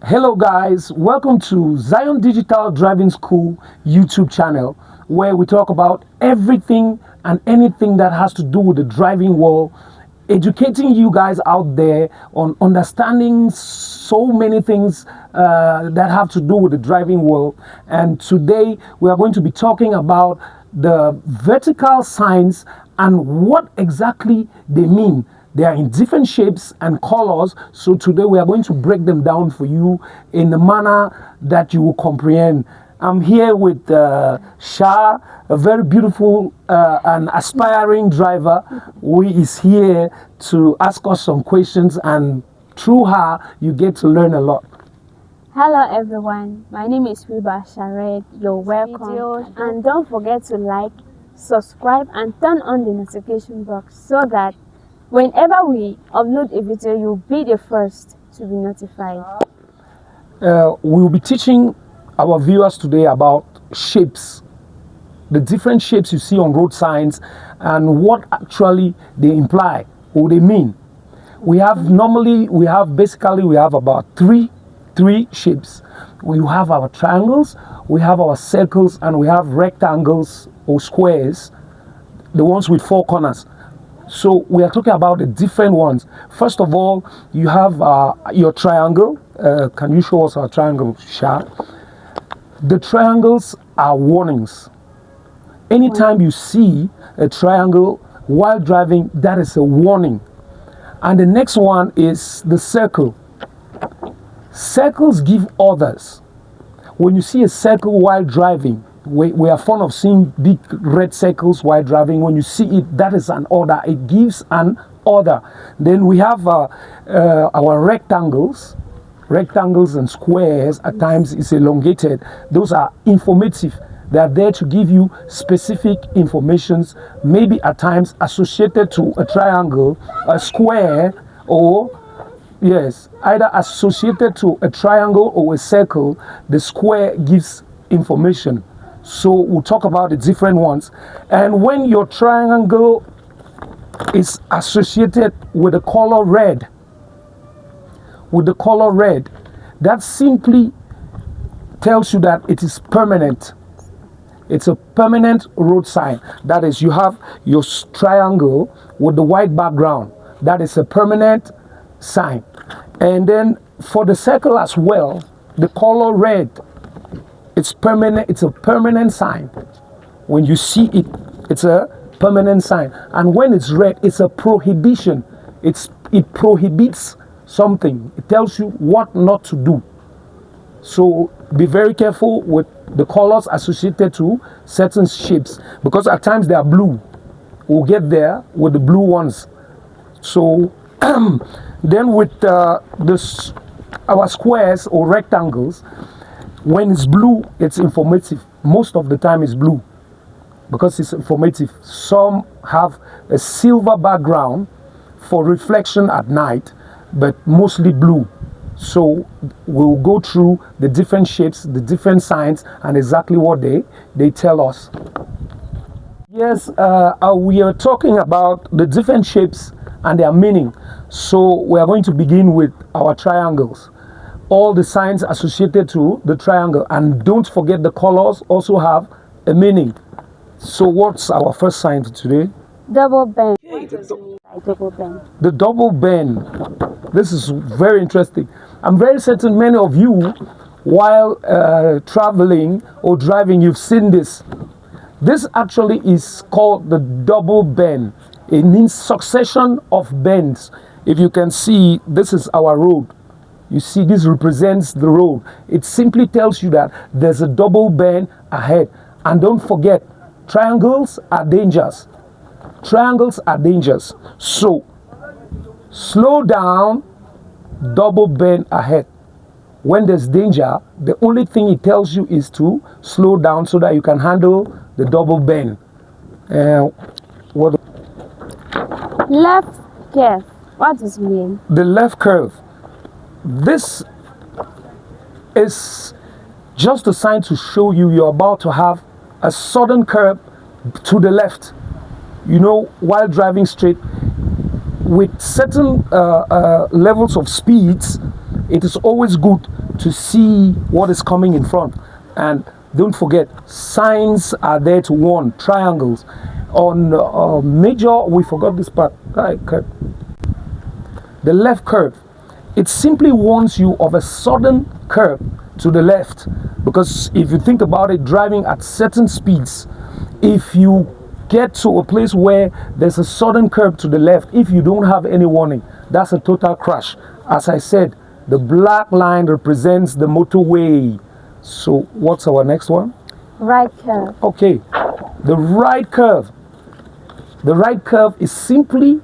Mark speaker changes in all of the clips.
Speaker 1: Hello guys, welcome to Zion Digital Driving School YouTube channel where we talk about everything and anything that has to do with the driving world, educating you guys out there on understanding so many things that have to do with the driving world. And today we are going to be talking about the vertical signs and what exactly they mean. They are in different shapes and colors. So today we are going to break them down for you in a manner that you will comprehend. I'm here with Shah, a very beautiful and aspiring driver who is here to ask us some questions, and through her you get to learn a lot.
Speaker 2: Hello everyone, my name is Wiba Shared. You're welcome, and don't forget to like, subscribe and turn on the notification box so that whenever we upload a video, you'll be the first to be notified.
Speaker 1: We'll be teaching our viewers today about shapes, the different shapes you see on road signs and what actually they imply or they mean. We have about three shapes. We have our triangles, we have our circles, and we have rectangles or squares, the ones with four corners. So we are talking about the different ones. First of all, you have your triangle. Can you show us our triangle, Shah? The triangles are warnings. Anytime you see a triangle while driving, that is a warning. And the next one is the circle. Circles give orders. When you see a circle while driving, we are fond of seeing big red circles while driving. When you see it, that is an order. It gives an order. Then we have our rectangles and squares. At times it's elongated. Those are informative. They are there to give you specific informations, maybe at times associated to a triangle, a square, or yes, either associated to a triangle or a circle. The square gives information. So we'll talk about the different ones. And when your triangle is associated with the color red, that simply tells you that it is permanent. It's a permanent road sign. That is, you have your triangle with the white background. That is a permanent sign. And then for the circle as well, the color red, it's permanent. It's a permanent sign. When you see it, it's a permanent sign. And when it's red, it's a prohibition. It prohibits something. It tells you what not to do. So be very careful with the colors associated to certain shapes, because at times they are blue. We'll get there with the blue ones. So then with our squares or rectangles, when it's blue, it's informative. Most of the time it's blue because it's informative. Some have a silver background for reflection at night, but mostly blue. So we'll go through the different shapes, the different signs, and exactly what they tell us. Yes, we are talking about the different shapes and their meaning. So we are going to begin with our triangles. All the signs associated to the triangle, and don't forget the colors also have a meaning. So what's our first sign for today?
Speaker 2: Double bend. What does it mean by double bend?
Speaker 1: The double bend. This is very interesting. I'm very certain many of you, while traveling or driving, you've seen this. This actually is called the double bend. It means succession of bends. If you can see, this is our road. You see, this represents the road. It simply tells you that there's a double bend ahead. And don't forget, triangles are dangerous. Triangles are dangerous. So, slow down, double bend ahead. When there's danger, the only thing it tells you is to slow down so that you can handle the double bend.
Speaker 2: Left curve. What does it mean?
Speaker 1: The left curve. This is just a sign to show you you're about to have a sudden curve to the left. You know, while driving straight, with certain levels of speeds, it is always good to see what is coming in front. And don't forget, signs are there to warn. Triangles. On major, we forgot this part. The left curve. It simply warns you of a sudden curve to the left. Because if you think about it, driving at certain speeds, if you get to a place where there's a sudden curve to the left, if you don't have any warning, that's a total crash. As I said, the black line represents the motorway. So what's our next one?
Speaker 2: Right curve.
Speaker 1: Okay, the right curve. The right curve is simply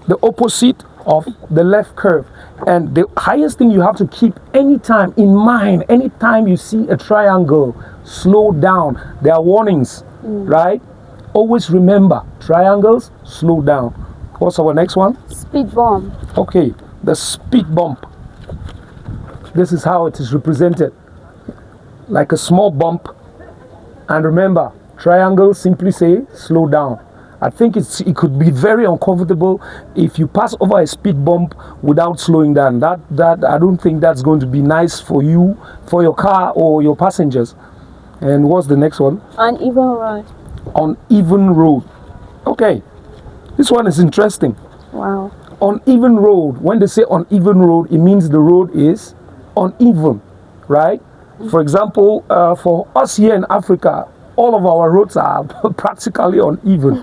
Speaker 1: the opposite of the left curve. And the highest thing you have to keep anytime in mind, anytime you see a triangle, slow down. There are warnings, right? Always remember, triangles, slow down. What's our next one?
Speaker 2: Speed bump.
Speaker 1: Okay, the speed bump. This is how it is represented. Like a small bump. And remember, triangles simply say slow down. I think it could be very uncomfortable if you pass over a speed bump without slowing down. That I don't think that's going to be nice for you, for your car or your passengers. And what's the next one?
Speaker 2: Uneven road.
Speaker 1: Uneven road. Okay, this one is interesting.
Speaker 2: Wow.
Speaker 1: Uneven road. When they say uneven road, it means the road is uneven, right? For example, for us here in Africa, all of our roads are practically uneven.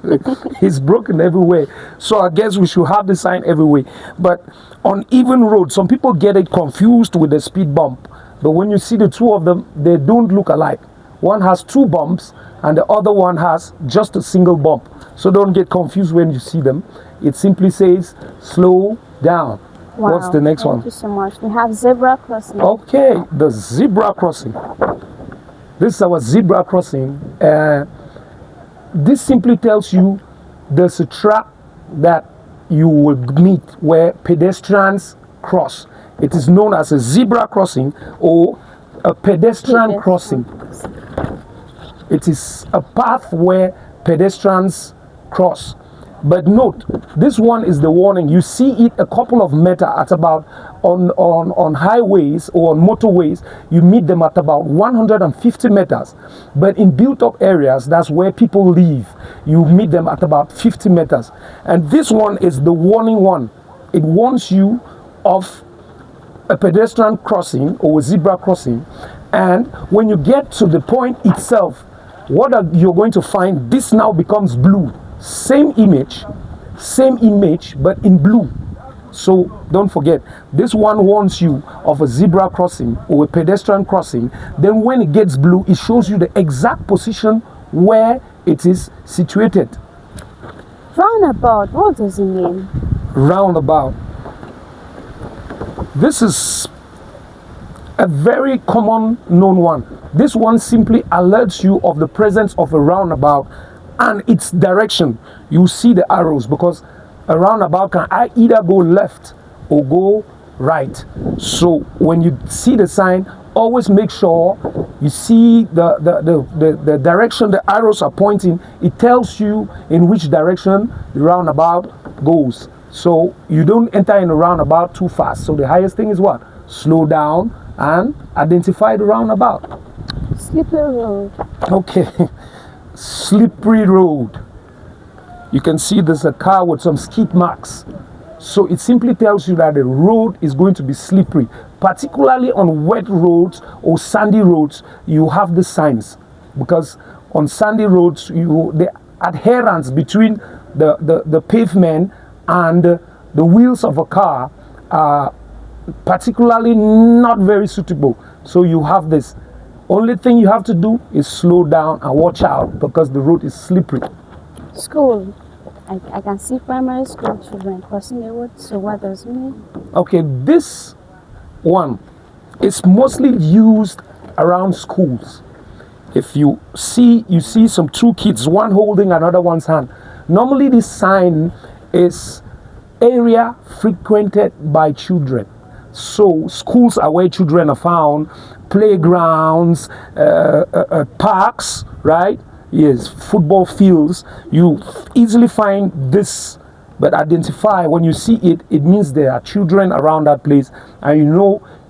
Speaker 1: It's broken everywhere. So I guess we should have the sign everywhere. But uneven road, some people get it confused with the speed bump. But when you see the two of them, they don't look alike. One has two bumps and the other one has just a single bump. So don't get confused when you see them. It simply says slow down.
Speaker 2: Wow.
Speaker 1: What's the next one?
Speaker 2: Thank you so much. We have zebra crossing.
Speaker 1: Okay, the zebra crossing. This is our zebra crossing. This simply tells you there's a track that you will meet where pedestrians cross. It is known as a zebra crossing or a pedestrian crossing. It is a path where pedestrians cross. But note, this one is the warning. You see it a couple of meters at about, on highways or on motorways, you meet them at about 150 meters. But in built up areas, that's where people live, you meet them at about 50 meters. And this one is the warning one. It warns you of a pedestrian crossing or a zebra crossing. And when you get to the point itself, you're going to find, this now becomes blue. Same image, but in blue. So don't forget, this one warns you of a zebra crossing or a pedestrian crossing. Then when it gets blue, it shows you the exact position where it is situated.
Speaker 2: Roundabout, what does it mean?
Speaker 1: Roundabout. This is a very common known one. This one simply alerts you of the presence of a roundabout and its direction. You see the arrows, because a roundabout can either go left or go right. So when you see the sign, always make sure you see the direction the arrows are pointing. It tells you in which direction the roundabout goes. So you don't enter in a roundabout too fast. So the highest thing is what? Slow down and identify the roundabout.
Speaker 2: Slippery road.
Speaker 1: Okay. Slippery road. You can see there's a car with some skid marks. So it simply tells you that the road is going to be slippery. Particularly on wet roads or sandy roads, you have the signs. Because on sandy roads, the adherence between the pavement and the wheels of a car are particularly not very suitable. So you have this. Only thing you have to do is slow down and watch out, because the road is slippery.
Speaker 2: School. I can see primary school children crossing the road. So what does it mean? Okay,
Speaker 1: this one is mostly used around schools. If you see some two kids, one holding another one's hand. Normally this sign is area frequented by children. So schools are where children are found, playgrounds, parks, right? Yes, football fields. You easily find this, but identify when you see it, it means there are children around that place, and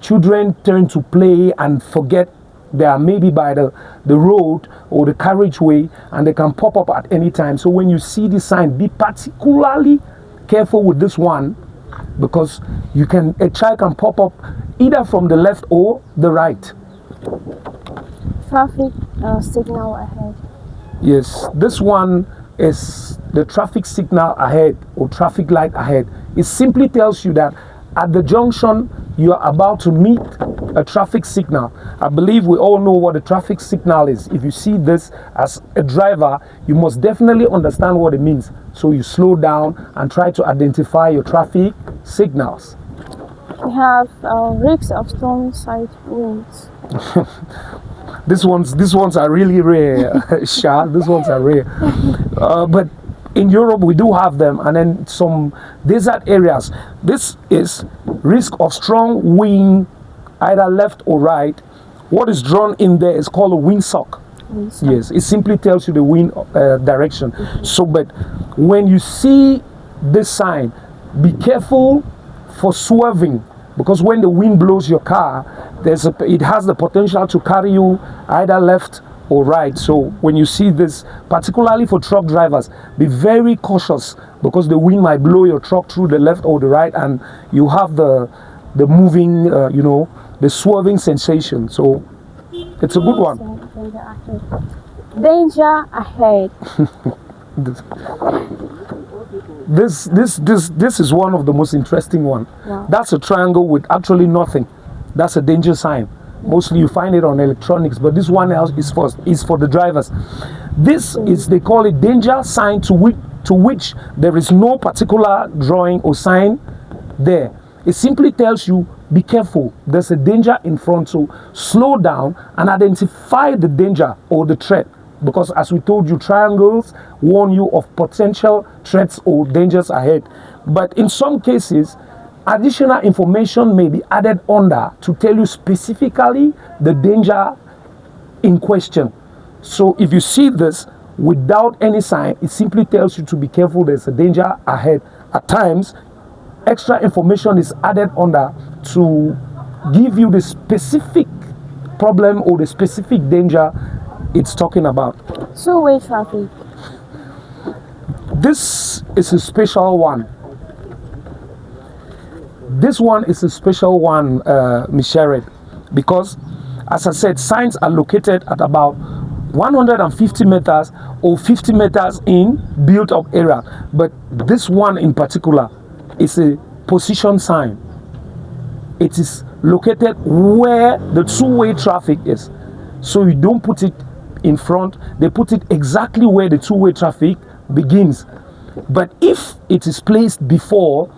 Speaker 1: children tend to play and forget they are maybe by the road or the carriageway, and they can pop up at any time. So when you see this sign, be particularly careful with this one, because a child can pop up either from the left or the right.
Speaker 2: Traffic signal ahead.
Speaker 1: Yes, this one is the traffic signal ahead or traffic light ahead. It simply tells you that at the junction you are about to meet a traffic signal. I believe we all know what a traffic signal is. If you see this as a driver, you must definitely understand what it means. So you slow down and try to identify your traffic signals.
Speaker 2: We have risks of storm side winds.
Speaker 1: These ones are really rare, Sha. These ones are rare. But in Europe, we do have them, and then some desert areas. This is risk of strong wind, either left or right. What is drawn in there is called a windsock. Yes, it simply tells you the wind direction. So, but when you see this sign, be careful for swerving, because when the wind blows your car, it has the potential to carry you either left or right. So when you see this, particularly for truck drivers, be very cautious, because the wind might blow your truck through the left or the right, and you have the moving, the swerving sensation. So it's a good one.
Speaker 2: Danger ahead.
Speaker 1: This is one of the most interesting one.
Speaker 2: Wow.
Speaker 1: That's a triangle with actually nothing. That's a danger sign. Mostly you find it on electronics, but this one else is for the drivers. This is, they call it danger sign, to which there is no particular drawing or sign there. It simply tells you, be careful, there's a danger in front, so slow down and identify the danger or the threat. Because as we told you, triangles warn you of potential threats or dangers ahead. But in some cases, additional information may be added under to tell you specifically the danger in question. So if you see this without any sign, it simply tells you to be careful, there's a danger ahead. At times, extra information is added under to give you the specific problem or the specific danger it's talking about.
Speaker 2: Two-way traffic.
Speaker 1: This is a special one. This one is a special one, Ms. Sherrod, because, as I said, signs are located at about 150 meters or 50 meters in built-up area. But this one in particular is a position sign. It is located where the two-way traffic is. So you don't put it in front, they put it exactly where the two-way traffic begins. But if it is placed before,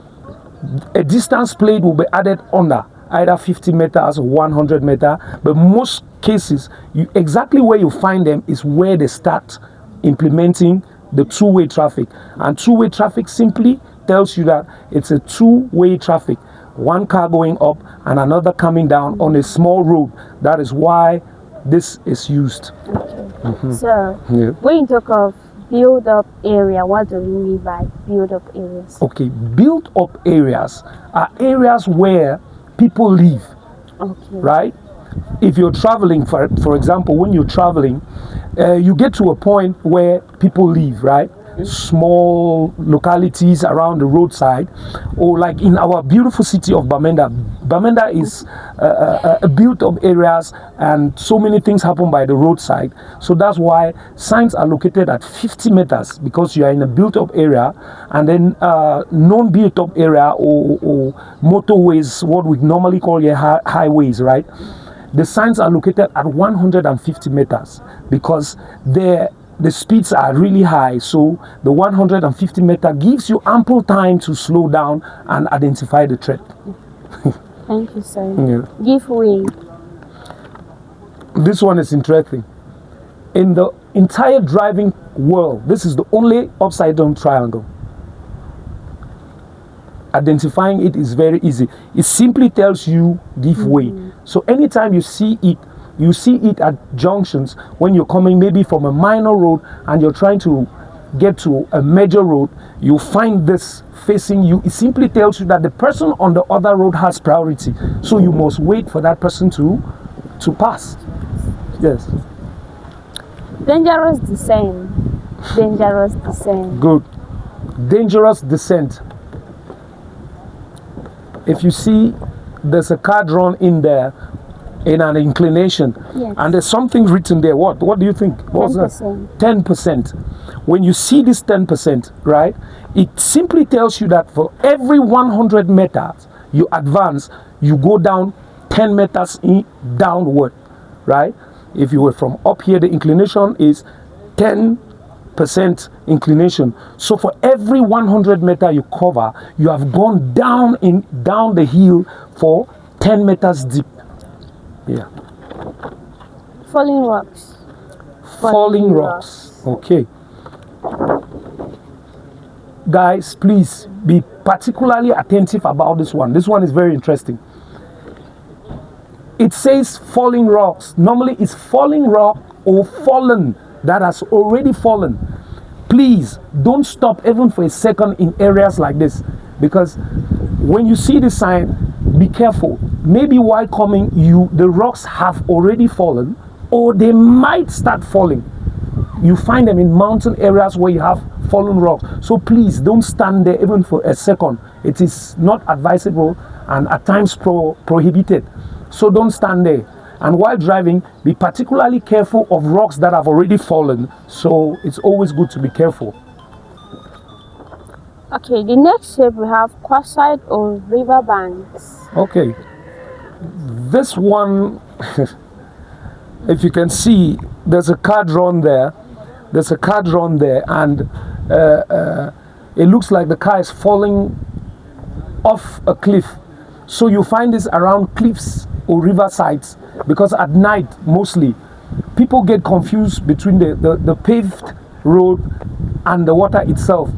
Speaker 1: a distance plate will be added under, either 50 meters or 100 meters. But most cases, exactly where you find them is where they start implementing the two-way traffic. And two-way traffic simply tells you that it's a two-way traffic. One car going up and another coming down on a small road. That is why this is used.
Speaker 2: Okay. So, when you talk of build-up area, what do you mean by build-up areas? Okay,
Speaker 1: built-up areas are areas where people live.
Speaker 2: Okay.
Speaker 1: Right? If you're traveling, for example, when you're traveling, you get to a point where people live, right? Small localities around the roadside, or like in our beautiful city of Bamenda. Bamenda is a built-up areas, and so many things happen by the roadside. So that's why signs are located at 50 meters, because you are in a built-up area. And then non-built-up area or motorways, what we normally call highways, right? The signs are located at 150 meters because the speeds are really high, so the 150 meter gives you ample time to slow down and identify the threat.
Speaker 2: Thank you, sir. Yeah. Give way.
Speaker 1: This one is interesting. In the entire driving world, this is the only upside down triangle. Identifying it is very easy. It simply tells you give way. So anytime you see it at junctions when you're coming maybe from a minor road and you're trying to get to a major road, you find this facing you. It simply tells you that the person on the other road has priority. So you must wait for that person to pass. Yes.
Speaker 2: Dangerous descent. Dangerous descent.
Speaker 1: Good. Dangerous descent. If you see there's a car drawn in there in an inclination,
Speaker 2: Yes.
Speaker 1: and there's something written there, what do you think? What's
Speaker 2: 10%.
Speaker 1: that? 10%. When you see this 10%, right, it simply tells you that for every 100 meters you advance, you go down 10 meters downward, right? If you were from up here, the inclination is 10% inclination. So for every 100 meter you cover, you have gone down the hill for 10 meters deep. Yeah.
Speaker 2: Falling rocks.
Speaker 1: Falling rocks. Okay. Guys, please be particularly attentive about this one. This one is very interesting. It says falling rocks. Normally it's falling rock or fallen that has already fallen. Please don't stop even for a second in areas like this, because when you see the sign, be careful. Maybe while coming, the rocks have already fallen, or they might start falling. You find them in mountain areas where you have fallen rocks. So please don't stand there even for a second. It is not advisable and at times prohibited. So don't stand there. And while driving, be particularly careful of rocks that have already fallen. So it's always good to be careful.
Speaker 2: Okay, the next shape we have quartzite or river banks.
Speaker 1: Okay. This one, if you can see, there's a car drawn there. There's a car drawn there, and it looks like the car is falling off a cliff. So you find this around cliffs or riversides, because at night mostly people get confused between the paved road and the water itself,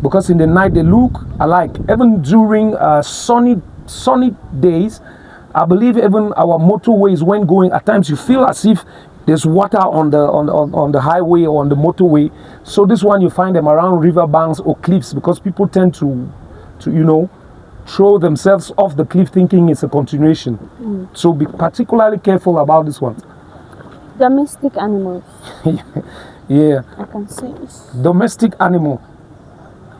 Speaker 1: because in the night they look alike. Even during sunny days, I believe even our motorways, when going, at times you feel as if there's water on the highway or on the motorway. So this one you find them around river banks or cliffs, because people tend to throw themselves off the cliff thinking it's a continuation. So be particularly careful about this one.
Speaker 2: Domestic animals.
Speaker 1: Yeah.
Speaker 2: I can see this.
Speaker 1: Domestic animal.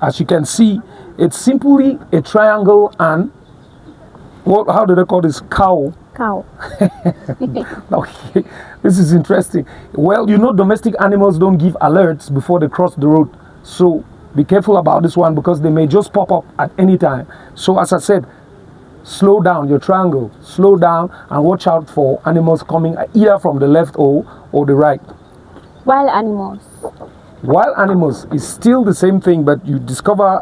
Speaker 1: As you can see, it's simply a triangle and how do they call this? Cow.
Speaker 2: Cow.
Speaker 1: Okay, this is interesting. Well, domestic animals don't give alerts before they cross the road. So be careful about this one, because they may just pop up at any time. So as I said, slow down your triangle. Slow down and watch out for animals coming either from the left or the right.
Speaker 2: Wild animals.
Speaker 1: Wild animals is still the same thing, but you discover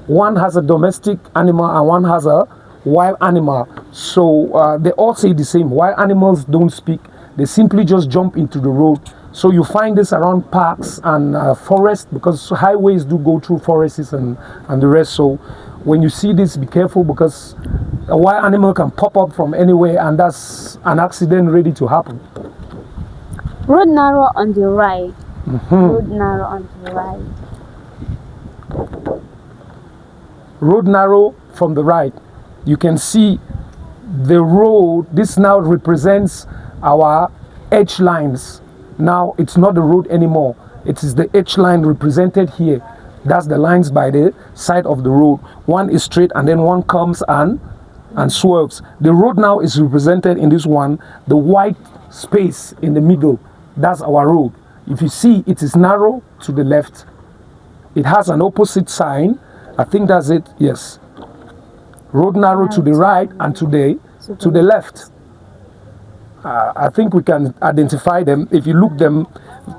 Speaker 1: one has a domestic animal and one has a wild animal. So they all say the same. Wild animals don't speak. They simply just jump into the road. So you find this around parks and forests, because highways do go through forests and the rest. So when you see this, be careful, because a wild animal can pop up from anywhere, and that's an accident ready to happen.
Speaker 2: Road narrow on the right. Road narrow on the right.
Speaker 1: Road narrow from the right. You can see the road. This now represents our edge lines. Now it's not the road anymore. It is the edge line represented here. That's the lines by the side of the road. One is straight and then one comes and swerves. The road now is represented in this one. The white space in the middle, that's our road. If you see, it is narrow to the left. It has an opposite sign. I think that's it. Yes. Road narrow to the right and to the left. I think we can identify them. If you look them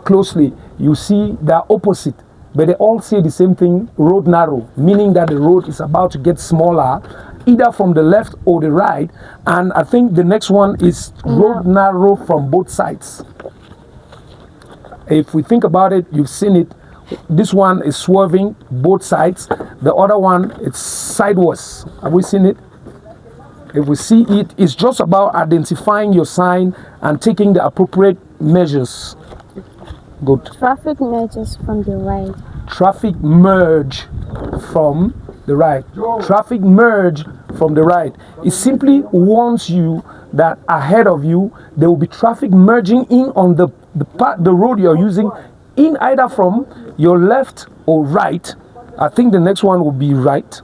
Speaker 1: closely, you see they're opposite, but they all say the same thing, road narrow, meaning that the road is about to get smaller, either from the left or the right. And I think the next one is road narrow from both sides. If we think about it, you've seen it. This one is swerving both sides. The other one, it's sideways. Have we seen it? If we see it, it's just about identifying your sign and taking the appropriate measures. Good.
Speaker 2: Traffic merges from the right.
Speaker 1: Traffic merge from the right. Traffic merge from the right. It simply warns you that ahead of you there will be traffic merging in on the road you're using, in either from your left or right. I think the next one will be right.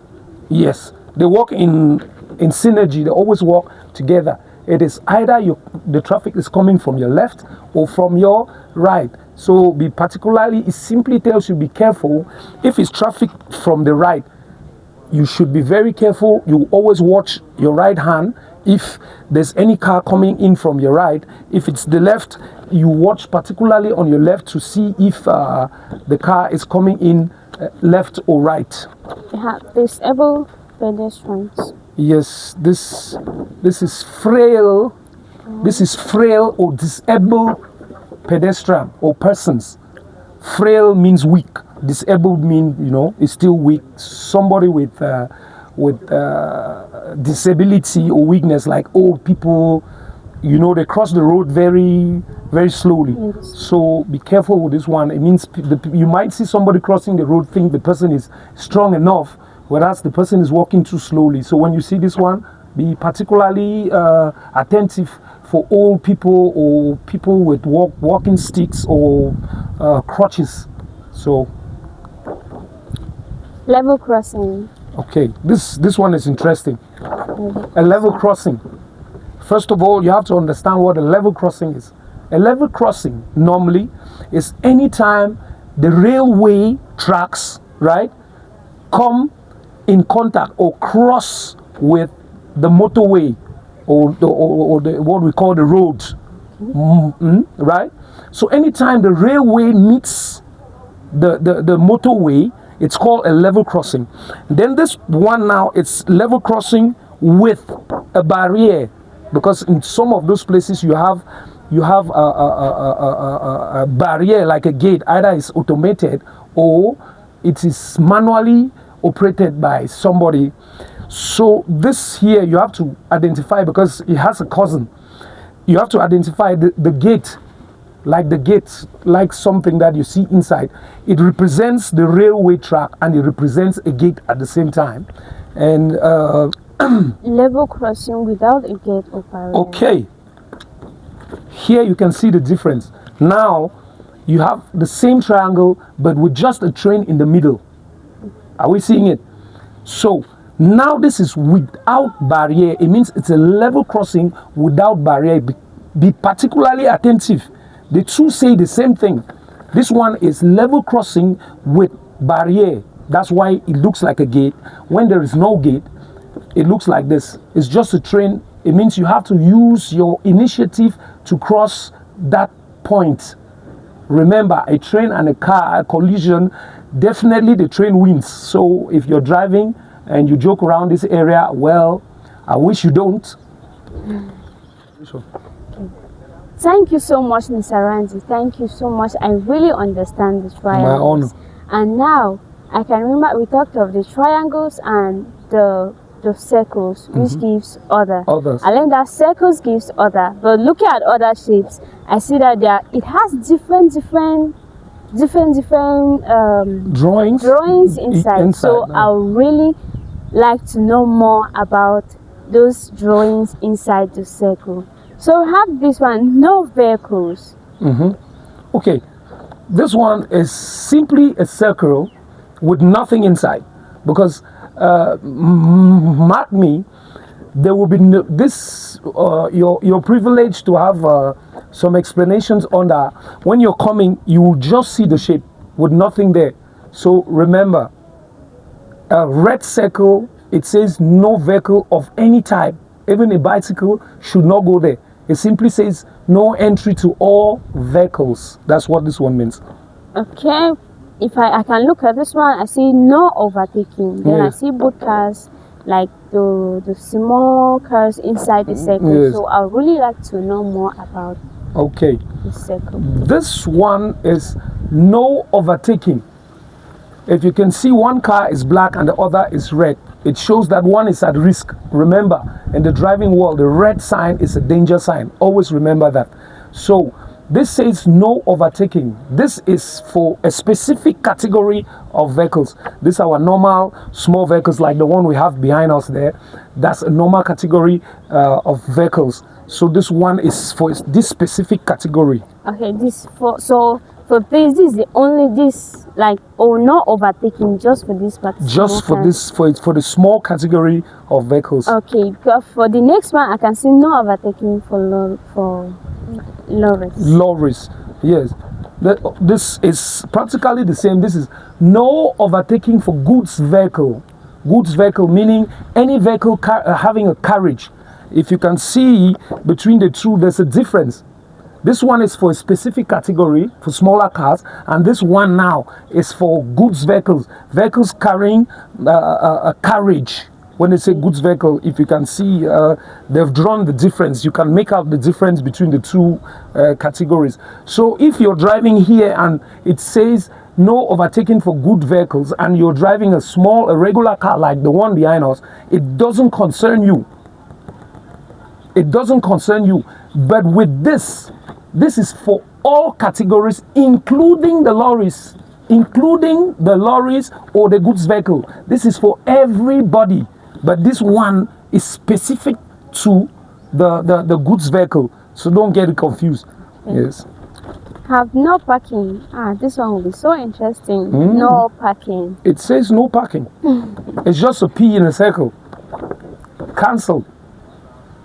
Speaker 1: Yes, they work in synergy. They always work together. It is either the traffic is coming from your left or from your right. So it simply tells you be careful. If it's traffic from the right, you should be very careful. You always watch your right hand. If there's any car coming in from your right, if it's the left, you watch particularly on your left to see if the car is coming in left or right.
Speaker 2: We have disabled pedestrians.
Speaker 1: Yes, this is frail. This is frail or disabled pedestrian or persons. Frail means weak. Disabled means, is still weak. Somebody with disability or weakness, like old people, they cross the road very, very slowly.
Speaker 2: Yes.
Speaker 1: So be careful with this one. It means you might see somebody crossing the road, think the person is strong enough, whereas the person is walking too slowly. So when you see this one, be particularly attentive for old people or people with walking sticks or crutches. So
Speaker 2: level crossing.
Speaker 1: Okay, this one is interesting. A level crossing. First of all, you have to understand what a level crossing is. A level crossing normally is anytime the railway tracks, right, come in contact or cross with the motorway or what we call the road, right? So anytime the railway meets the motorway, it's called a level crossing. Then this one now, it's level crossing with a barrier, because in some of those places you have a barrier like a gate. Either it's automated or it is manually operated by somebody. So this here you have to identify, because it has a cousin. You have to identify the gate, like something that you see inside. It represents the railway track and it represents a gate at the same time. And
Speaker 2: level crossing without a gate or barrier.
Speaker 1: Okay, here you can see the difference. Now you have the same triangle but with just a train in the middle. Are we seeing it? So now this is without barrier. It means it's a level crossing without barrier. Be particularly attentive. The two say the same thing. This one is level crossing with barrier. That's why it looks like a gate. When there is no gate, it looks like this. It's just a train. It means you have to use your initiative to cross that point. Remember, a train and a car, a collision, definitely the train wins. So if you're driving and you joke around this area, well, I wish you don't.
Speaker 2: Thank you so much, Mr. Randy. Thank you so much. I really understand the triangles.
Speaker 1: My honor.
Speaker 2: And now I can remember we talked of the triangles and the circles, which gives others. I learned that circles gives other. But looking at other shapes, I see that it has different drawings inside. So I would really like to know more about those drawings inside the circle. So we have this one, no vehicles.
Speaker 1: Okay, this one is simply a circle with nothing inside, because mark me, there will be you're privileged to have some explanations on that. When you're coming, you will just see the shape with nothing there. So remember, a red circle, it says no vehicle of any type, even a bicycle, should not go there. It simply says no entry to all vehicles. That's what this one means.
Speaker 2: Okay, if I can look at this one, I see no overtaking. Then yes. I see both cars, like the small cars inside the circle. Yes. So I would really like to know more about the circle.
Speaker 1: This one is no overtaking. If you can see, one car is black and the other is red. It shows that one is at risk. Remember, in the driving world, the red sign is a danger sign. Always remember that. So This says no overtaking. This is for a specific category of vehicles. These are our normal small vehicles like the one we have behind us there. That's a normal category of vehicles. So this one is for this specific category.
Speaker 2: Okay, this for this is the only this like no overtaking just for this particular.
Speaker 1: Just for this for the small category of vehicles.
Speaker 2: Okay, because for the next one I can see no overtaking for lorries.
Speaker 1: Lorries, yes. This is practically the same. This is no overtaking for goods vehicle. Goods vehicle meaning any vehicle having a carriage. If you can see between the two, there's a difference. This one is for a specific category for smaller cars, and this one now is for goods vehicles, vehicles carrying a carriage. When they say goods vehicle, if you can see, they've drawn the difference. You can make out the difference between the two categories. So if you're driving here and it says no overtaking for good vehicles, and you're driving a regular car like the one behind us, it doesn't concern you. It doesn't concern you. But with this is for all categories, including the lorries or the goods vehicle. This is for everybody. But this one is specific to the goods vehicle. So don't get it confused. Yes.
Speaker 2: Have no parking. This one will be so interesting. No parking.
Speaker 1: It says no parking. It's just a P in a circle. Cancel.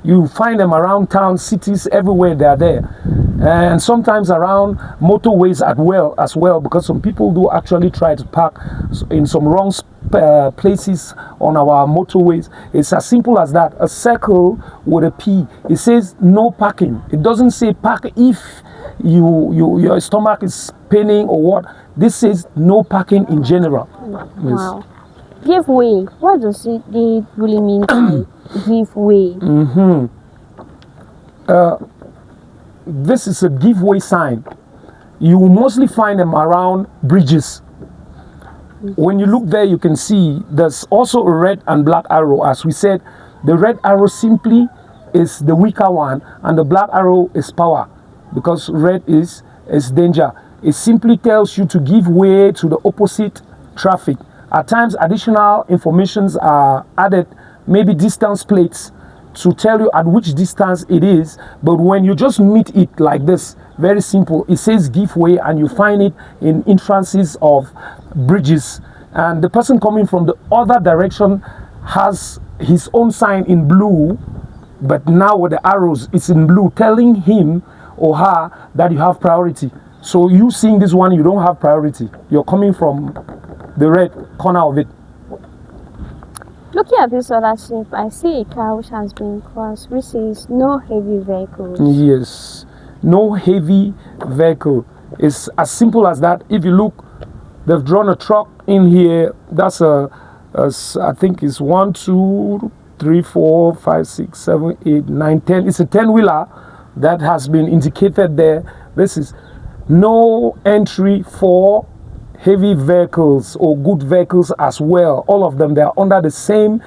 Speaker 1: You find them around town, cities, everywhere they are there. And sometimes around motorways as well, because some people do actually try to park in some wrong places on our motorways. It's as simple as that. A circle with a P. It says no parking. It doesn't say park if your stomach is paining or what. This says no parking in general.
Speaker 2: Wow. Yes. Give way. What does it really mean by give way?
Speaker 1: This is a giveaway sign. You will mostly find them around bridges. When you look there, you can see there's also a red and black arrow. As we said, the red arrow simply is the weaker one, and the black arrow is power, because red is danger. It simply tells you to give way to the opposite traffic. At times, additional informations are added, maybe distance plates, to tell you at which distance it is. But when you just meet it like this, very simple, it says give way, and you find it in entrances of bridges. And the person coming from the other direction has his own sign in blue, but now with the arrows, it's in blue, telling him or her that you have priority. So you seeing this one, you don't have priority. You're coming from the red corner of it.
Speaker 2: Looking at this other shape, I see a car which has been crossed, which says no heavy vehicles.
Speaker 1: Yes, no heavy vehicle. It's as simple as that. If you look, they've drawn a truck in here. That's I think it's 1, 2, 3, 4, 5, 6, 7, 8, 9, 10. It's a 10-wheeler that has been indicated there. This is no entry for heavy vehicles or good vehicles as well. All of them, they are under the same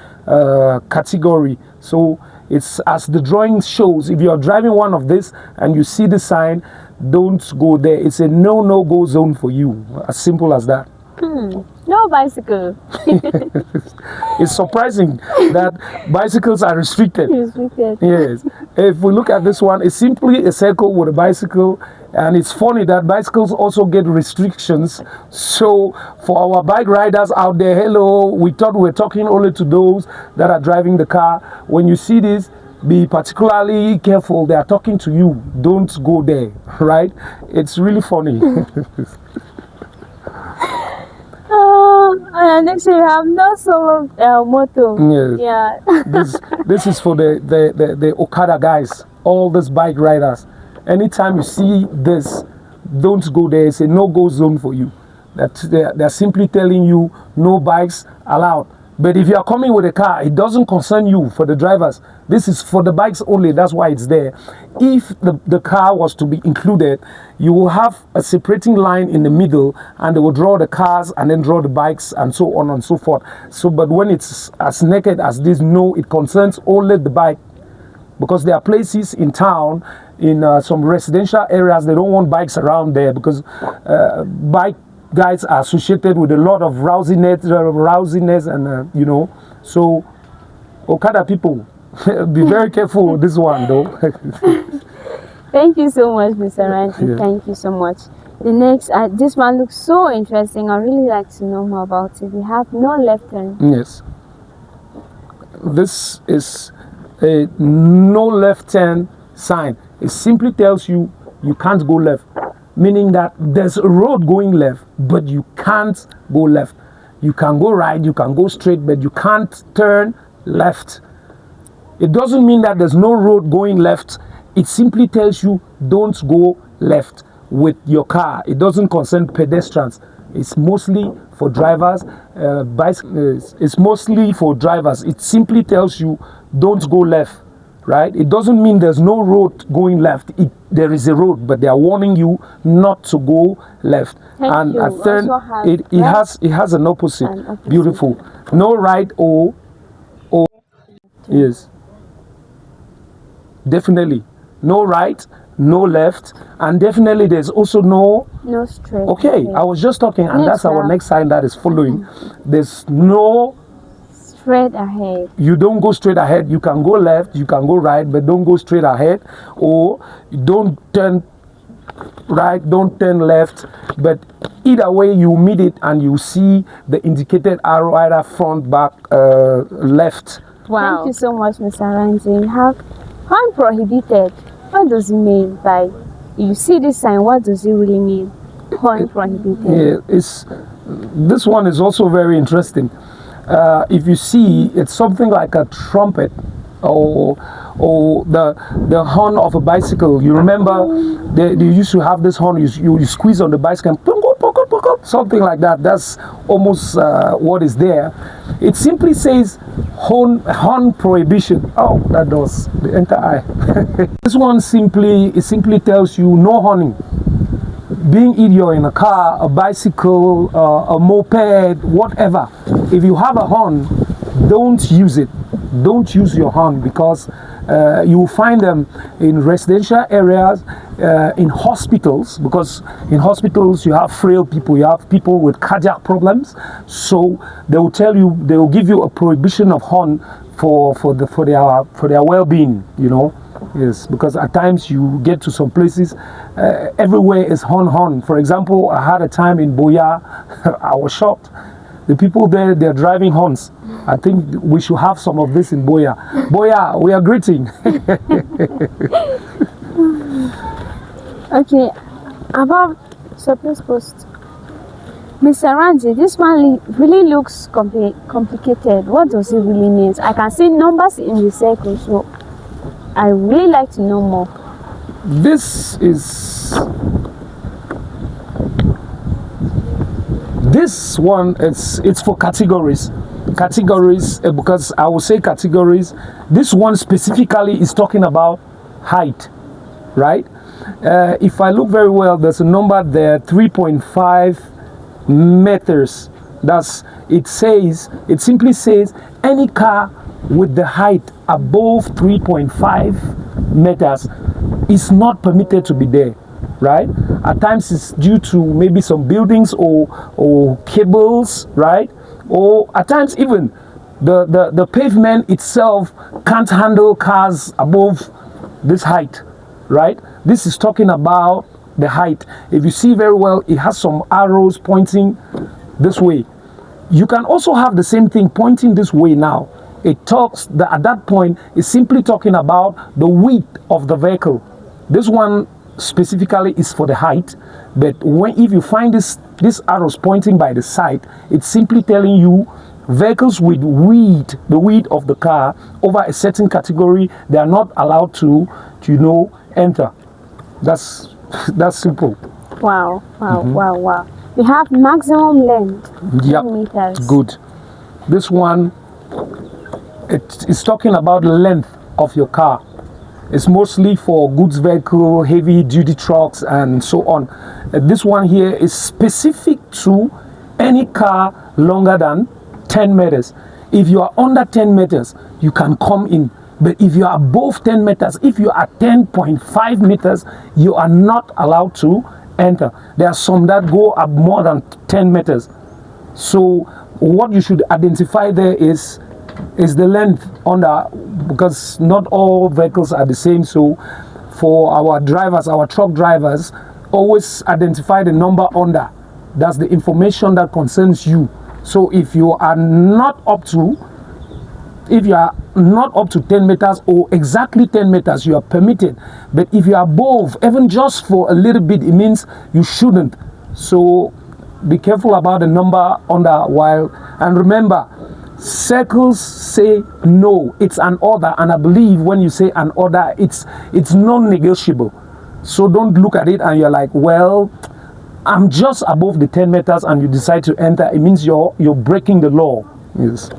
Speaker 1: category. So it's as the drawing shows. If you are driving one of this and you see the sign, don't go there. It's a no-go zone for you. As simple as that.
Speaker 2: No bicycle.
Speaker 1: It's surprising that bicycles are restricted. Yes. If we look at this one, it's simply a circle with a bicycle. And it's funny that bicycles also get restrictions. So for our bike riders out there, hello, we thought we were talking only to those that are driving the car. When you see this, be particularly careful. They are talking to you. Don't go there, right? It's really funny.
Speaker 2: Next we have no solo moto.
Speaker 1: Yes.
Speaker 2: Yeah.
Speaker 1: This is for the Okada guys, all these bike riders. Anytime you see this, don't go there. It's a no-go zone for you. That they're simply telling you no bikes allowed. But if you are coming with a car, it doesn't concern you. For the drivers, this is for the bikes only. That's why it's there. If the car was to be included, you will have a separating line in the middle, and they will draw the cars and then draw the bikes and so on and so forth. So, but when it's as naked as this, no, it concerns only the bike. because there are places in town, in some residential areas, they don't want bikes around there because bike guys are associated with a lot of rousiness and you know. So Okada people, be very careful with this one though.
Speaker 2: Thank you so much, Mr. Randy. Yeah. Thank you so much. The next, this one looks so interesting. I really like to know more about it. We have no left turn.
Speaker 1: Yes. This is a no left turn sign. It simply tells you you can't go left, meaning that there's a road going left, but you can't go left. You can go right, you can go straight, but you can't turn left. It doesn't mean that there's no road going left. It simply tells you don't go left with your car. It doesn't concern pedestrians. It's mostly for drivers. It's mostly for drivers. It simply tells you don't go left, right? It doesn't mean there's no road going left. There is a road, but they are warning you not to go left.
Speaker 2: And
Speaker 1: a third, it has an opposite. Beautiful. No right or yes. Definitely. No right, no left, and definitely there's also no
Speaker 2: straight.
Speaker 1: Okay, I was just talking, and that's our next sign that is following. There's no
Speaker 2: straight ahead.
Speaker 1: You don't go straight ahead. You can go left, you can go right, but don't go straight ahead, or don't turn right, don't turn left. But either way, you meet it and you see the indicated arrow either front, back, left.
Speaker 2: Wow. Thank you so much, Mr. Randy. You have horn prohibited. What does it mean by, you see this sign, what does it really mean? Horn prohibited.
Speaker 1: Yeah, this one is also very interesting. If you see, it's something like a trumpet or the horn of a bicycle. You remember they used to have this horn, you squeeze on the bicycle, something like that. That's almost what is there. It simply says horn prohibition. Oh, that does the entire eye. This one simply tells you no horning. Being it you're in a car, a bicycle, a moped, whatever, if you have a horn, don't use it. Don't use your horn, because you will find them in residential areas, in hospitals, because in hospitals you have frail people, you have people with cardiac problems, so they will give you a prohibition of horn for their well-being, you know. Yes, because at times you get to some places, everywhere is horn. For example, I had a time in Boya, I was shocked. The people there, they're driving horns. I think we should have some of this in Boya. Boya, we are greeting.
Speaker 2: Okay, about surplus post. Mr. Randy, this one really looks complicated. What does it really mean? I can see numbers in the circle, so I really like to know more.
Speaker 1: This one, it's for categories, because I will say categories. This one specifically is talking about height, right? If I look very well, there's a number there, 3.5 meters. It simply says any car with the height above 3.5 meters is not permitted to be there, right? At times it's due to maybe some buildings or cables, right? Or at times even the pavement itself can't handle cars above this height, right? This is talking about the height. If you see very well, it has some arrows pointing this way. You can also have the same thing pointing this way now. It talks that at that point, it's simply talking about the width of the vehicle. This one specifically is for the height, but if you find these arrows pointing by the side, it's simply telling you vehicles with the width of the car over a certain category, they are not allowed to enter. That's simple.
Speaker 2: Wow. Wow. We have maximum length.
Speaker 1: Yep.
Speaker 2: Meters.
Speaker 1: Good. This one, it's talking about the length of your car. It's mostly for goods vehicle, heavy duty trucks, and so on. This one here is specific to any car longer than 10 meters. If you are under 10 meters, you can come in. But if you are above 10 meters, if you are 10.5 meters, you are not allowed to enter. There are some that go up more than 10 meters. So what you should identify there is the length under, because not all vehicles are the same. So for our drivers, our truck drivers, always identify the number under. That's the information that concerns you. So if you are not up to 10 meters or exactly 10 meters, you are permitted. But if you are above, even just for a little bit, it means you shouldn't. So be careful about the number under while, and remember, circles say no, it's an order, and I believe when you say an order, it's non-negotiable. So don't look at it and you're like, well, I'm just above the 10 meters, and you decide to enter. It means you're breaking the law. Yes.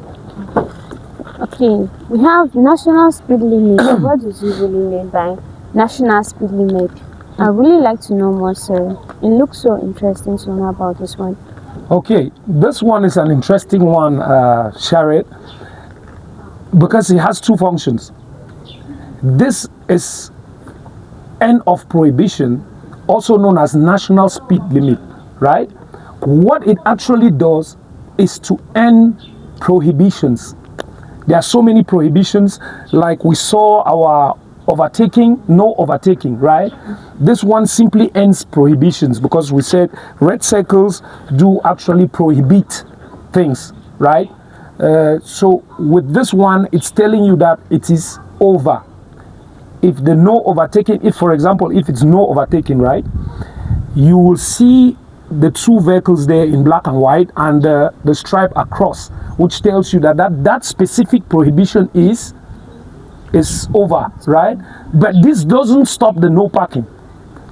Speaker 2: Okay, we have national speed limit. What does it really mean by national speed limit? I really like to know more, sir. It looks so interesting to know about this one.
Speaker 1: Okay, this one is an interesting one, Sharet, because it has two functions. This is end of prohibition, also known as national speed limit, right? What it actually does is to end prohibitions. There are so many prohibitions, like we saw our overtaking, no overtaking, right? This one simply ends prohibitions, because we said red circles do actually prohibit things, right? So with this one, it's telling you that it is over. If the no overtaking, if for example, if it's no overtaking, right, you will see the two vehicles there in black and white, and the stripe across, which tells you that specific prohibition is over, right? But this doesn't stop the no parking.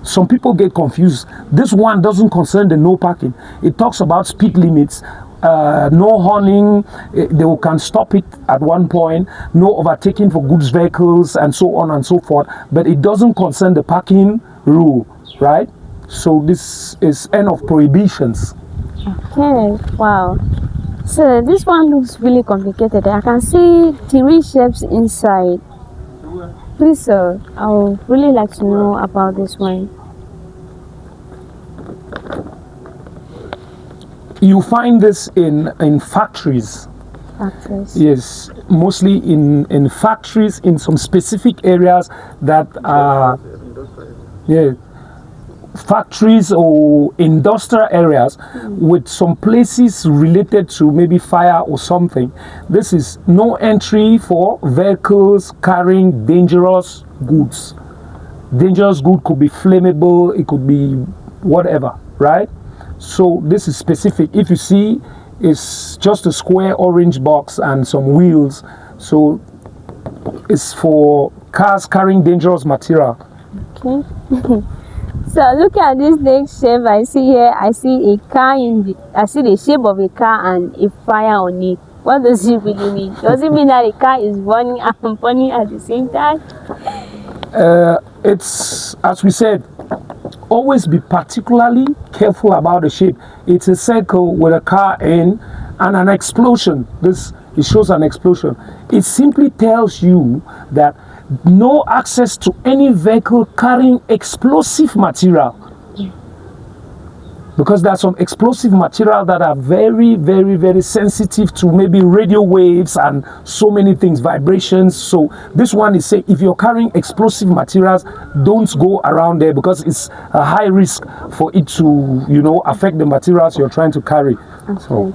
Speaker 1: Some people get confused. This one doesn't concern the no parking. It talks about speed limits, no horning, they can stop it at one point, no overtaking for goods vehicles, and so on and so forth. But it doesn't concern the parking rule, right? So this is end of prohibitions.
Speaker 2: Okay, wow. So this one looks really complicated. I can see 3 shapes inside. Please, sir, I would really like to know about this one.
Speaker 1: You find this in factories.
Speaker 2: Factories.
Speaker 1: Yes, mostly in factories, in some specific areas that are, yeah, factories or industrial areas with some places related to maybe fire or something. This is no entry for vehicles carrying dangerous goods. Dangerous good could be flammable, it could be whatever, right? So this is specific. If you see, it's just a square orange box and some wheels. So it's for cars carrying dangerous material.
Speaker 2: Okay. So look at this next shape I see here. I see a car I see the shape of a car and a fire on it. What does it really mean? Does it mean that the car is burning and burning at the same time?
Speaker 1: It's, as we said, always be particularly careful about the shape. It's a circle with a car in and an explosion. It shows an explosion. It simply tells you that no access to any vehicle carrying explosive material, because there are some explosive material that are very, very, very sensitive to maybe radio waves and so many things, vibrations. So this one is saying if you're carrying explosive materials, don't go around there, because it's a high risk for it to, affect the materials you're trying to carry.
Speaker 2: Okay.
Speaker 1: So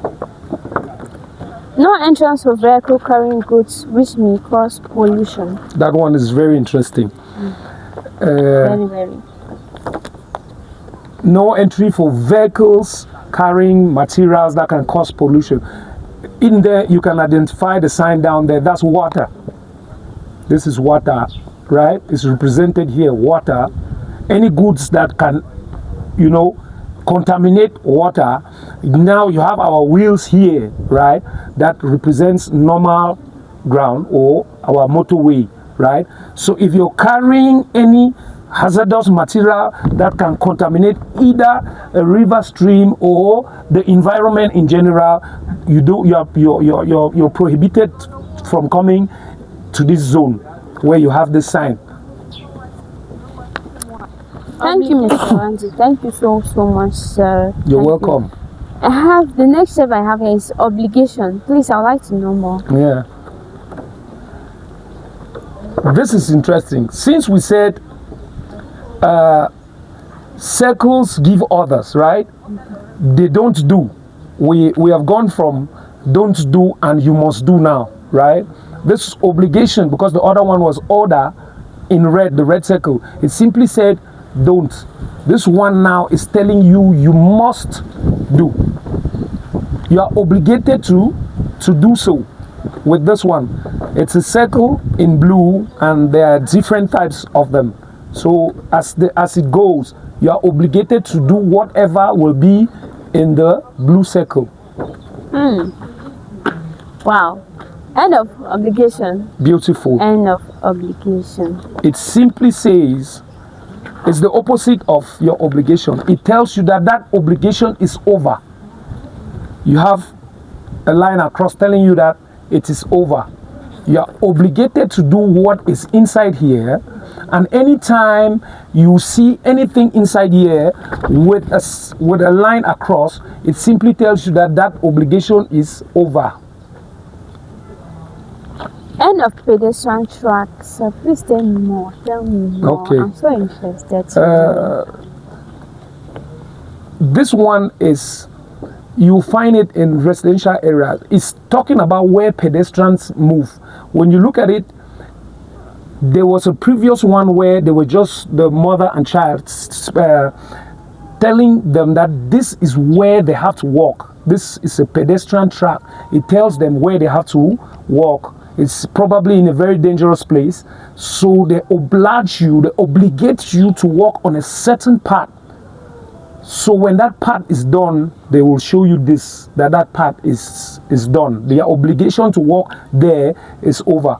Speaker 2: no entrance for vehicle carrying goods which may cause pollution.
Speaker 1: that one is very interesting.
Speaker 2: Very, very.
Speaker 1: No entry for vehicles carrying materials that can cause pollution. In there, you can identify the sign down there. That's water. This is water, right? It's represented here, water. Any goods that can, contaminate water. Now you have our wheels here, right? That represents normal ground or our motorway, right? So if you're carrying any hazardous material that can contaminate either a river stream or the environment in general, you're prohibited from coming to this zone where you have this sign.
Speaker 2: Thank you, Mr. Randy. Thank you so much, sir.
Speaker 1: You're welcome.
Speaker 2: I have the next step I have here is obligation. Please, I would like to know more.
Speaker 1: Yeah. This is interesting. Since we said circles give orders, right? They don't do. We have gone from don't do and you must do now, right? This obligation, because the other one was order in red, the red circle, it simply said don't. This one now is telling you you must do. You are obligated to do so. With this one, it's a circle in blue and there are different types of them. So as it goes, you are obligated to do whatever will be in the blue circle.
Speaker 2: Wow. End of obligation.
Speaker 1: Beautiful.
Speaker 2: End of obligation.
Speaker 1: It simply says it's the opposite of your obligation. It tells you that that obligation is over. You have a line across telling you that it is over. You are obligated to do what is inside here, and anytime you see anything inside here with a line across, it simply tells you that that obligation is over.
Speaker 2: End of pedestrian track. So please tell me more. Tell me more.
Speaker 1: Okay.
Speaker 2: I'm so interested.
Speaker 1: This one is, you find it in residential areas. It's talking about where pedestrians move. When you look at it, there was a previous one where they were just the mother and child telling them that this is where they have to walk. This is a pedestrian track. It tells them where they have to walk. It's probably in a very dangerous place. So they oblige you, they obligate you to walk on a certain path. So when that part is done, they will show you this, that part is done. Their obligation to walk there is over.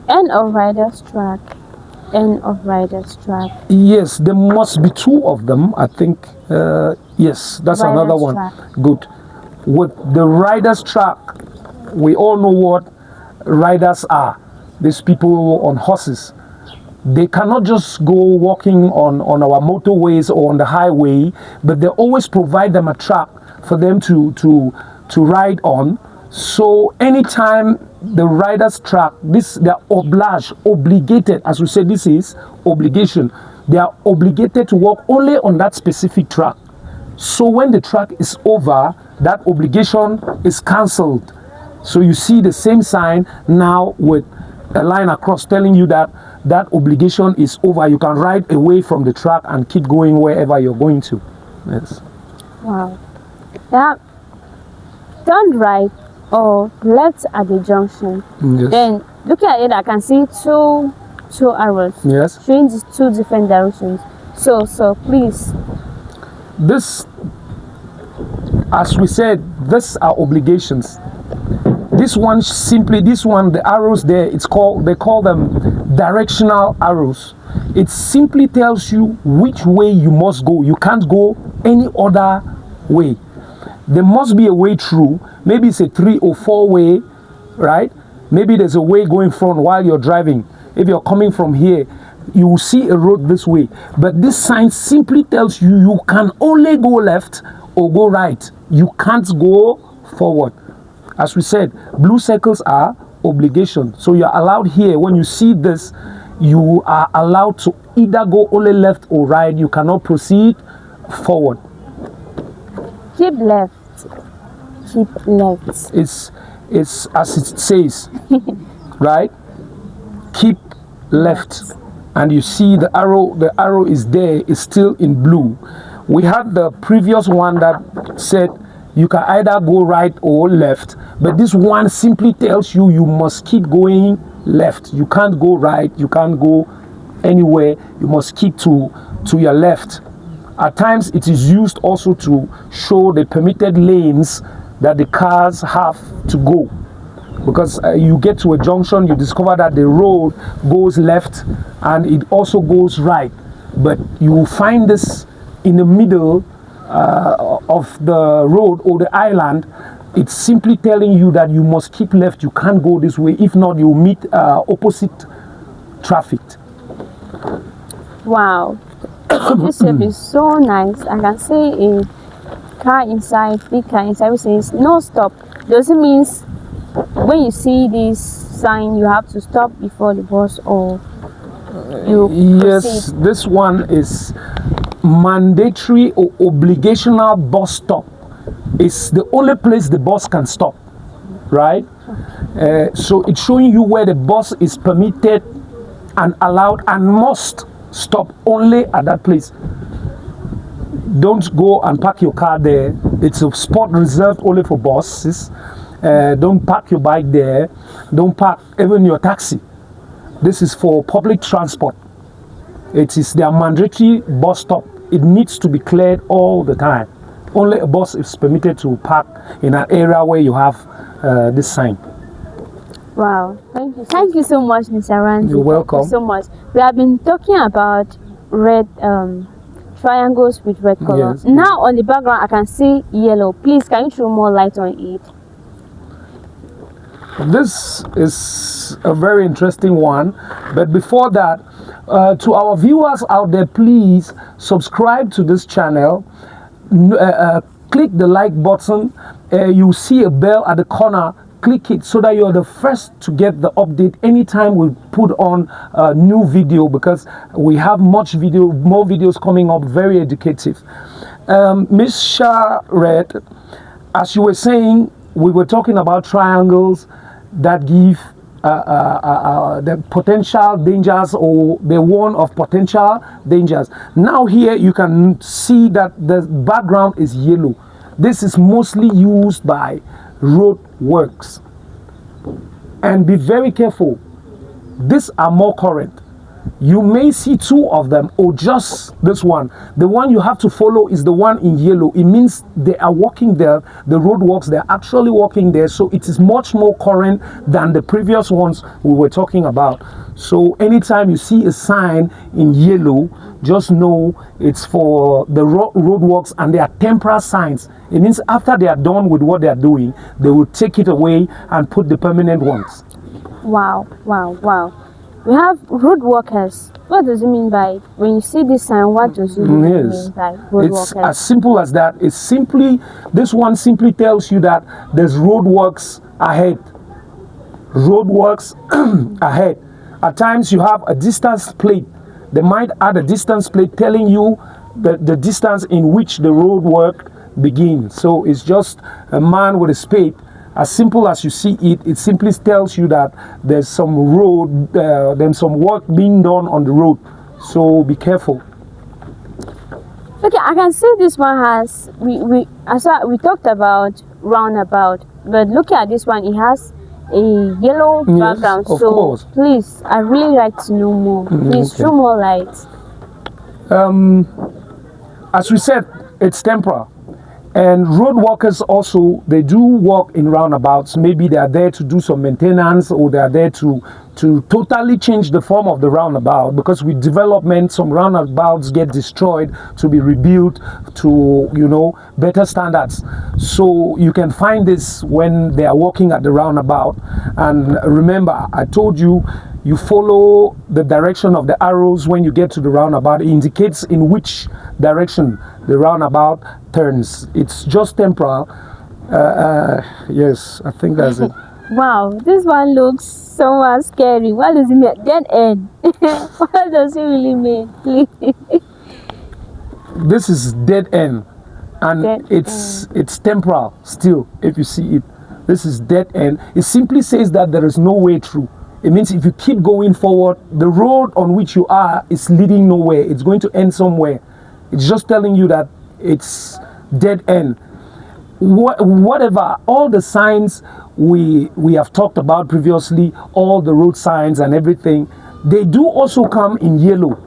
Speaker 2: End of rider's track. End of rider's track.
Speaker 1: Yes, there must be two of them, I think. Yes, that's
Speaker 2: Rider's
Speaker 1: another one.
Speaker 2: track.
Speaker 1: Good. With the rider's track, we all know what riders are. These people on horses. They cannot just go walking on our motorways or on the highway, but they always provide them a track for them to ride on. So anytime the rider's track, they're obligated, as we said, this is obligation. They are obligated to walk only on that specific track. So when the track is over, that obligation is cancelled. So you see the same sign now with a line across telling you that that obligation is over. You can ride away from the track and keep going wherever you're going to. Yes.
Speaker 2: Wow. Yeah. Turn right or left at the junction.
Speaker 1: Yes.
Speaker 2: Then looking at it, I can see two arrows.
Speaker 1: Yes.
Speaker 2: Showing these two different directions. So please.
Speaker 1: This, as we said, these are obligations. This one, the arrows there, they call them directional arrows. It simply tells you which way you must go. You can't go any other way. There must be a way through. Maybe it's a 3 or 4 way, right? Maybe there's a way going front while you're driving. If you're coming from here, you will see a road this way. But this sign simply tells you you can only go left or go right. You can't go forward. As we said, blue circles are obligation. So you're allowed here, when you see this, you are allowed to either go only left or right. You cannot proceed forward.
Speaker 2: Keep left. Keep left.
Speaker 1: It's as it says, right? Keep left. And you see the arrow is there, it's still in blue. We had the previous one that said you can either go right or left, but this one simply tells you you must keep going left. You can't go right, you can't go anywhere, you must keep to your left. At times it is used also to show the permitted lanes that the cars have to go, because you get to a junction, you discover that the road goes left and it also goes right, but you will find this in the middle of the road or the island, It's simply telling you that you must keep left, you can't go this way, if not you'll meet opposite traffic.
Speaker 2: Wow. This shape is so nice. I can see a car inside, big car inside, which says no stop. Does it mean when you see this sign you have to stop before the bus, or you
Speaker 1: Yes,
Speaker 2: proceed?
Speaker 1: this one is mandatory or obligational bus stop. It's the only place the bus can stop, right? So it's showing you where the bus is permitted and allowed and must stop only at that place. Don't go and park your car there. It's a spot reserved only for buses. Don't park your bike there. Don't park even your taxi. This is for public transport. It is their mandatory bus stop. It needs to be cleared all the time. Only a bus is permitted to park in an area where you have this sign.
Speaker 2: Wow, thank you so much, Mr. Randy.
Speaker 1: You're welcome.
Speaker 2: Thank you so much. We have been talking about red triangles with red color.
Speaker 1: Yes.
Speaker 2: Now on the background I can see yellow. Please, can you throw more light on it?
Speaker 1: This is a very interesting one, but before that, to our viewers out there, please subscribe to this channel. Click the like button. You see a bell at the corner. Click it so that you're the first to get the update anytime we put on a new video, because we have more videos coming up, very educative. Miss Shared, as you were saying, we were talking about triangles that give the potential dangers, or the warn of potential dangers. Now here you can see that the background is yellow. This is mostly used by road works, and be very careful. These are more current. You may see two of them, or just this one. The one you have to follow is the one in yellow. It means they are walking there, the road works, they're actually walking there. So it is much more current than the previous ones we were talking about. So anytime you see a sign in yellow, just know it's for the road works, and they are temporary signs. It means after they are done with what they are doing, they will take it away and put the permanent ones.
Speaker 2: Wow, wow, wow. We have road workers. What does it mean by, when you see this sign, what does it mean by road
Speaker 1: It's
Speaker 2: workers?
Speaker 1: as simple as that. It's simply, this one simply tells you that there's road works ahead. Road works ahead. At times you have a distance plate. They might add a distance plate telling you the distance in which the road work begins. So it's just a man with a spade. As simple as you see it, it simply tells you that there's some road, there's some work being done on the road. So be careful.
Speaker 2: Okay, I can see this one has, we talked about roundabout, but look at this one, it has a yellow background.
Speaker 1: Of
Speaker 2: so
Speaker 1: course.
Speaker 2: Please, I really like to know more. Please,
Speaker 1: Okay.
Speaker 2: throw more light.
Speaker 1: As we said, it's temporal. And road workers also, they do work in roundabouts. Maybe they are there to do some maintenance, or they are there to totally change the form of the roundabout, because with development, some roundabouts get destroyed to be rebuilt to, better standards. So you can find this when they are working at the roundabout. And remember, I told you, you follow the direction of the arrows when you get to the roundabout. It indicates in which direction the roundabout turns. It's just temporal. Yes, I think that's it.
Speaker 2: Wow, this one looks so scary. What does it mean? Dead end. What does it really mean? Please.
Speaker 1: This is dead end, and
Speaker 2: Dead
Speaker 1: it's temporal still. If you see it, this is dead end. It simply says that there is no way through. It means if you keep going forward, the road on which you are is leading nowhere. It's going to end somewhere. It's just telling you that it's dead end. Whatever, all the signs we have talked about previously, all the road signs and everything, they do also come in yellow,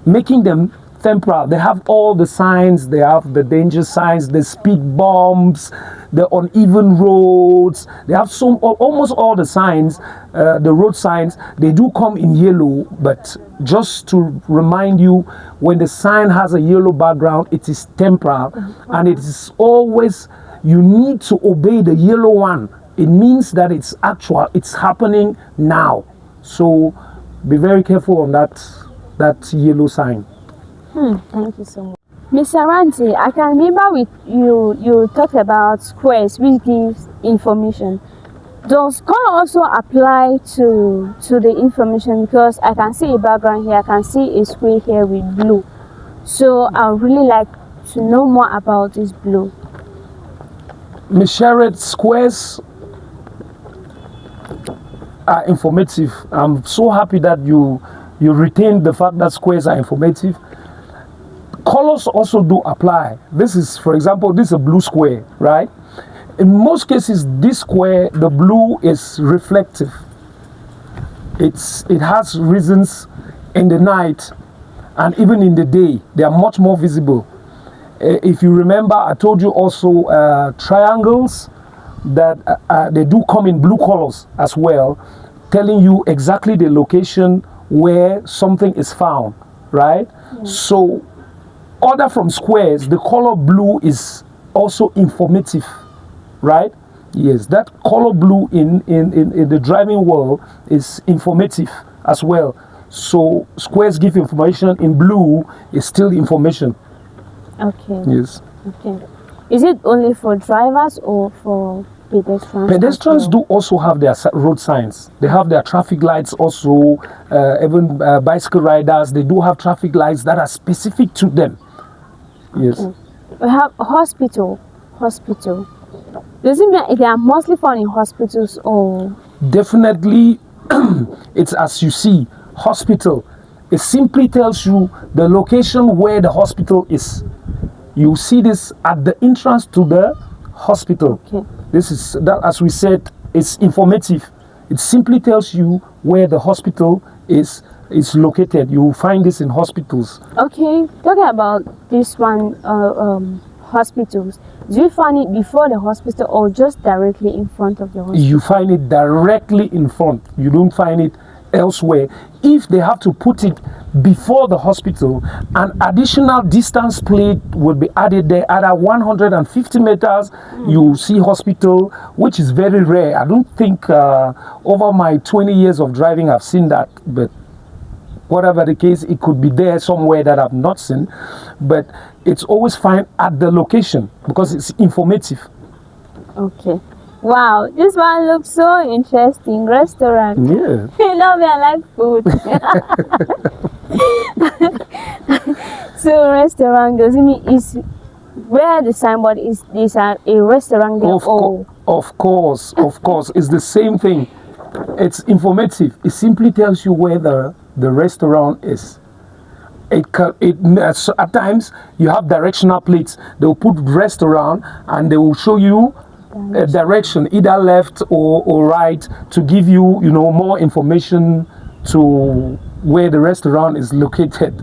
Speaker 1: making them temporal. They have all the signs. They have the danger signs, the speed bumps, the uneven roads. They have almost all the signs, the road signs. They do come in yellow, but just to remind you, when the sign has a yellow background, it is temporal, and it is always you need to obey the yellow one. It means that it's actual, it's happening now. So be very careful on that yellow sign.
Speaker 2: Thank you so much. Mr. Ranti, I can remember with you talked about squares which gives information. Does color also apply to the information? Because I can see a background here, I can see a square here with blue. So I would really like to know more about this blue.
Speaker 1: Ms. Sherrod, squares are informative. I'm so happy that you retained the fact that squares are informative. Colors also do apply. This is, for example, this is a blue square, right? In most cases, this square, the blue is reflective. It has reasons in the night and even in the day. They are much more visible. If you remember, I told you also triangles that they do come in blue colors as well, telling you exactly the location where something is found, right? Yeah. So, other from squares, the color blue is also informative, right? Yes, that color blue in the driving world is informative as well. So squares give information, in blue is still information.
Speaker 2: Okay.
Speaker 1: Yes.
Speaker 2: Okay. Is it only for drivers or for pedestrians?
Speaker 1: Pedestrians do also have their road signs. They have their traffic lights also. Even bicycle riders, they do have traffic lights that are specific to them. Yes.
Speaker 2: Okay. We have hospital. Does it mean they are mostly found in hospitals or?
Speaker 1: Definitely, it's as you see, hospital. It simply tells you the location where the hospital is. You see this at the entrance to the hospital.
Speaker 2: Okay.
Speaker 1: This is that, as we said, it's informative. It simply tells you where the hospital is located. You will find this in hospitals.
Speaker 2: Okay, talking about this one, hospitals. Do you find it before the hospital or just directly in front of the hospital?
Speaker 1: You find it directly in front. You don't find it elsewhere. If they have to put it before the hospital, an additional distance plate will be added there. At 150 meters, you see hospital, which is very rare. I don't think over my 20 years of driving I've seen that, but whatever the case, it could be there somewhere that I've not seen. But it's always fine at the location because it's informative.
Speaker 2: Okay. Wow, this one looks so interesting. Restaurant.
Speaker 1: Yeah.
Speaker 2: I love it. I like food. So restaurant, does it mean is where the signboard is? These are a restaurant there?
Speaker 1: Of course, it's the same thing. It's informative. It simply tells you where the restaurant is. At times you have directional plates. They will put restaurant and they will show you a direction, either left or right, to give you, more information to where the restaurant is located.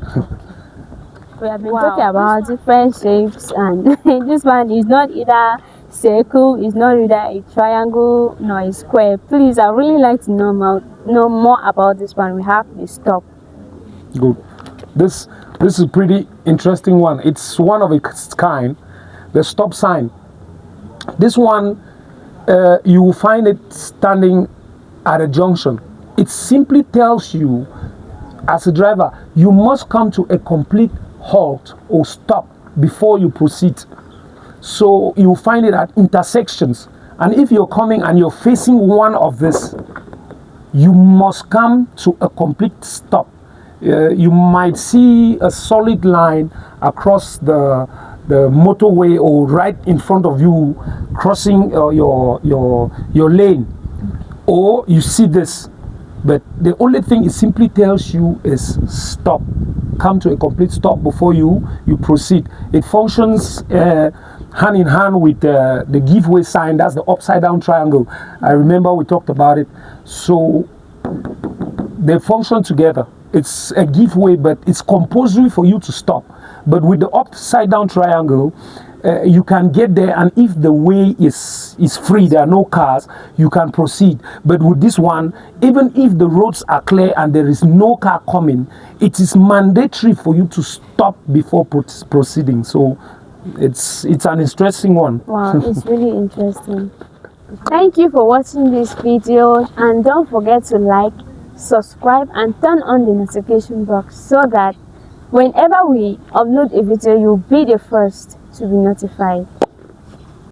Speaker 2: We have been talking about different shapes, and this one is not either circle, it's not either a triangle nor a square. Please, I really like to know more about this one. We have the stop.
Speaker 1: Good. This is a pretty interesting one. It's one of its kind, the stop sign. This one, you will find it standing at a junction. It simply tells you, as a driver, you must come to a complete halt or stop before you proceed. So you will find it at intersections. And if you're coming and you're facing one of this, you must come to a complete stop. You might see a solid line across the motorway or right in front of you, crossing your lane, or you see this, but the only thing it simply tells you is stop. Come to a complete stop before you proceed. It functions hand in hand with the giveaway sign. That's the upside down triangle. I remember we talked about it. So they function together. It's a giveaway, but it's compulsory for you to stop. But with the upside down triangle, you can get there, and if the way is free, there are no cars, you can proceed. But with this one, even if the roads are clear and there is no car coming, it is mandatory for you to stop before proceeding. So It's an interesting one.
Speaker 2: Wow, it's really interesting. Thank you for watching this video, and don't forget to like, subscribe and turn on the notification box so that whenever we upload a video, you'll be the first to be notified.